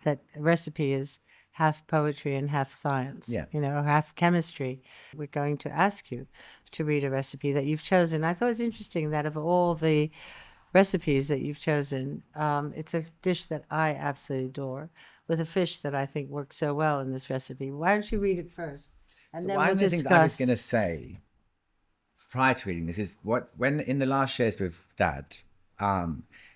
that a recipe is half poetry and half science, or half chemistry. We're going to ask you to read a recipe that you've chosen. I thought it was interesting that of all the recipes that you've chosen, it's a dish that I absolutely adore, with a fish that I think works so well in this recipe. Why don't you read it first? And So then one we'll of the things I was discuss. going to say prior to reading this is when in the last shares with Dad,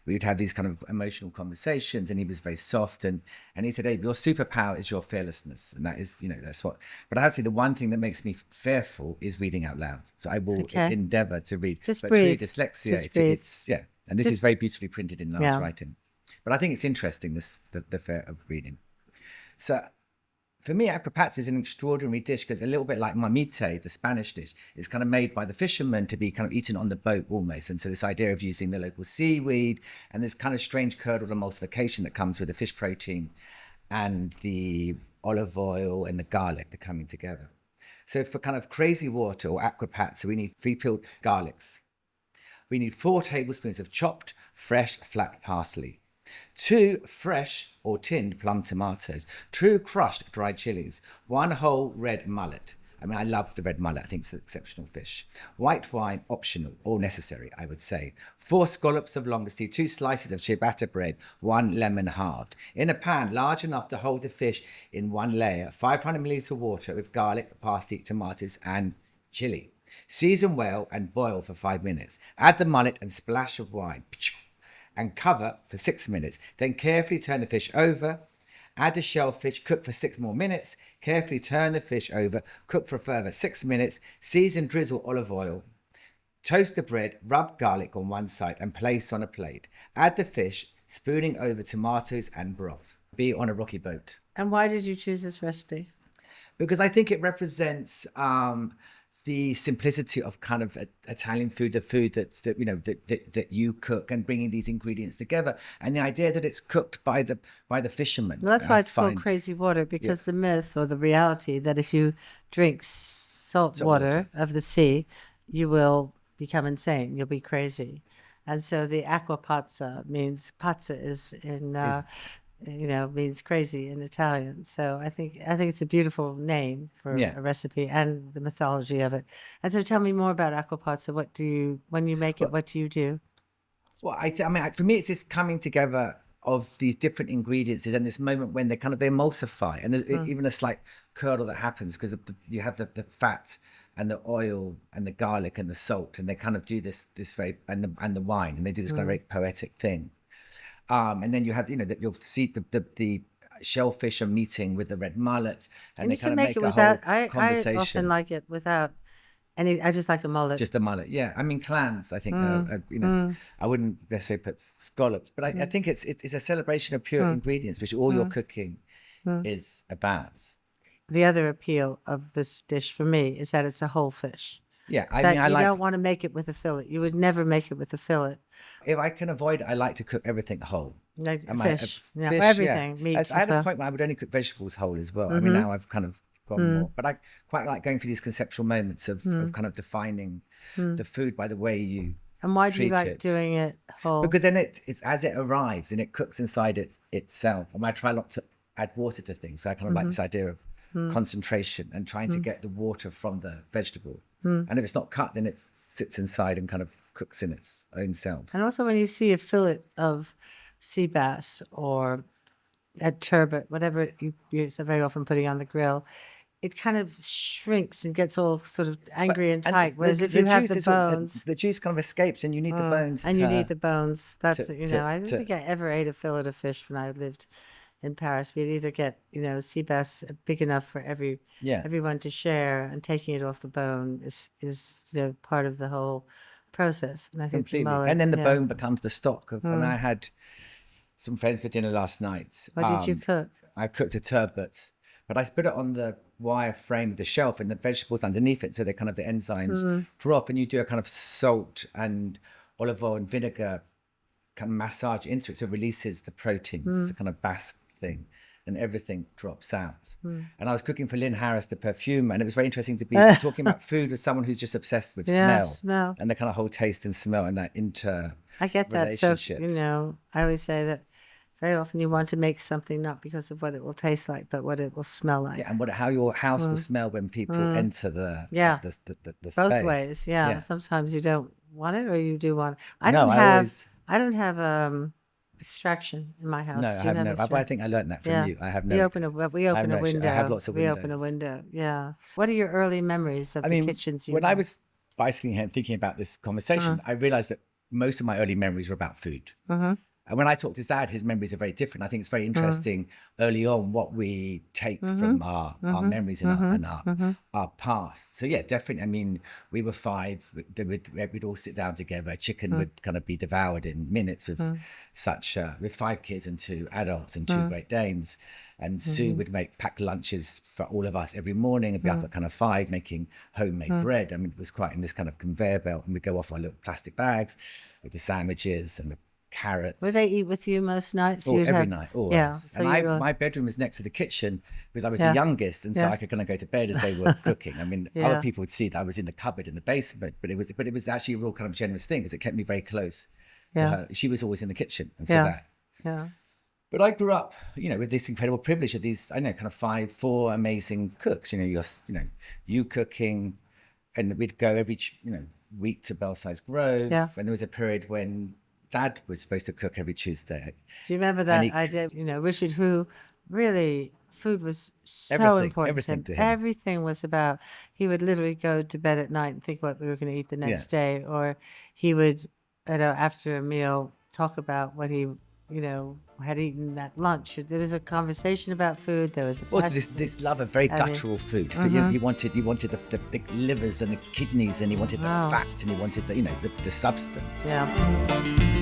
we'd have these kind of emotional conversations, and he was very soft, and he said, "Hey, your superpower is your fearlessness," and that is, that's what. But actually, the one thing that makes me fearful is reading out loud. So I will endeavour to read. Just but breathe. through dyslexia, Just breathe. it's and this is very beautifully printed in large writing. But I think it's interesting, the fear of reading. So for me, Aqua Pazza is an extraordinary dish because a little bit like mamite, the Spanish dish, is kind of made by the fishermen to be kind of eaten on the boat almost. And so this idea of using the local seaweed and this kind of strange curdled emulsification that comes with the fish protein and the olive oil and the garlic, they're coming together. So for kind of crazy water or Aqua Pazza, we need 3 peeled garlics. We need 4 tablespoons of chopped, fresh, flat parsley. 2 fresh or tinned plum tomatoes, 2 crushed dried chilies, 1 whole red mullet. I mean, I love the red mullet. I think it's an exceptional fish. White wine, optional or necessary, I would say. 4 scallops of longitude, 2 slices of ciabatta bread, 1 lemon halved. In a pan large enough to hold the fish in 1 layer, 500 milliliters of water with garlic, parsley, tomatoes, and chili. Season well and boil for 5 minutes. Add the mullet and splash of wine and cover for 6 minutes. Then carefully turn the fish over. Add the shellfish, cook for 6 more minutes. Carefully turn the fish over, cook for a further 6 minutes. Season, drizzle olive oil. Toast the bread, rub garlic on one side and place on a plate. Add the fish, spooning over tomatoes and broth. Be on a rocky boat. And why did you choose this recipe? Because I think it represents the simplicity of kind of Italian food, the food that you cook, and bringing these ingredients together, and the idea that it's cooked by the fishermen. Well, that's why it's called crazy water, because the myth or the reality that if you drink salt water of the sea, you will become insane. You'll be crazy. And so the Aqua Pazza means pazza is in means crazy in Italian. So I think it's a beautiful name for a recipe and the mythology of it. And so tell me more about Aqua Pazza. When you make it, what do you do? Well, I mean, for me, it's this coming together of these different ingredients and this moment when they emulsify, and there's even a slight curdle that happens because you have the fat and the oil and the garlic and the salt, and they kind of do this very and the wine, and they do this kind of very poetic thing. And then you have, that you'll see the shellfish are meeting with the red mullet, and they kind of make a whole conversation. I often like it without any. I just like a mullet. Just a mullet, yeah. I mean, clams. I think I wouldn't necessarily put scallops, but I think it's a celebration of pure ingredients, which all your cooking is about. The other appeal of this dish for me is that it's a whole fish. Yeah, I don't want to make it with a fillet. You would never make it with a fillet. If I can avoid it, I like to cook everything whole. Like fish, everything, meat. I had a point where I would only cook vegetables whole as well. I mean, now I've kind of gone more. But I quite like going through these conceptual moments of kind of defining the food by the way you And why do you like it. doing it whole? Because then it's as it arrives and it cooks inside itself. And I try not to add water to things. So I kind of like this idea of concentration and trying to get the water from the vegetable. And if it's not cut, then it sits inside and kind of cooks in its own self. And also when you see a fillet of sea bass or a turbot, whatever you're so very often putting on the grill, it kind of shrinks and gets all sort of angry and tight. Whereas if you have the bones... The juice kind of escapes and you need the bones. And you need the bones. That's, I don't think I ever ate a fillet of fish when I lived in Paris. We'd either get, sea bass big enough for everyone to share, and taking it off the bone is part of the whole process. And I think completely. And then the bone becomes the stock. And I had some friends for dinner last night. What did you cook? I cooked a turbot, but I put it on the wire frame of the shelf and the vegetables underneath it, so they kind of the enzymes drop, and you do a kind of salt and olive oil and vinegar kind of massage into it, so it releases the proteins. It's a kind of Basque thing, and everything drops out. And I was cooking for Lynn Harris, the perfumer, and it was very interesting to be talking about food with someone who's just obsessed with smell and the kind of whole taste and smell and that I get that. So I always say that Very often you want to make something not because of what it will taste like, but what it will smell like. Yeah, and how your house will smell when people enter the Both space. ways. Yeah. Sometimes you don't want it, or you do want it. I No, don't have extraction in my house. No, Do I you have no. extraction? I think I learned that from you. I have no. We open a window. I have lots of windows. We open a window. Yeah. What are your early memories of the kitchens? When I was bicycling here and thinking about this conversation, I realized that most of my early memories were about food. And when I talk to his dad, his memories are very different. I think it's very interesting early on what we take from our memories and our past. So yeah, definitely. I mean, we were 5. We'd all sit down together. Chicken would kind of be devoured in minutes with with 5 kids and 2 adults and 2 Great Danes. And Sue would pack lunches for all of us every morning and be up at kind of 5 making homemade bread. I mean, it was quite in this kind of conveyor belt, and we'd go off our little plastic bags with the sandwiches and the carrots. Would they eat with you most nights? Every night, always. Yeah. So and my bedroom was next to the kitchen because I was the youngest, and so I could kind of go to bed as they were cooking. I mean, other people would see that I was in the cupboard in the basement, but it was actually a real kind of generous thing because it kept me very close to her. She was always in the kitchen, and so that. Yeah. But I grew up, with this incredible privilege of these, kind of 4 amazing cooks. You cooking, and we'd go every week to Belsize Grove, and there was a period when Dad was supposed to cook every Tuesday. Do you remember that idea? Richard, who really, food was so important. Everything to him. Everything was about, he would literally go to bed at night and think what we were going to eat the next day. Or he would, after a meal, talk about what he, had eaten that lunch. There was a conversation about food. There was also this love of very guttural food. He wanted the livers and the kidneys, and he wanted the fat, and he wanted the substance. Yeah.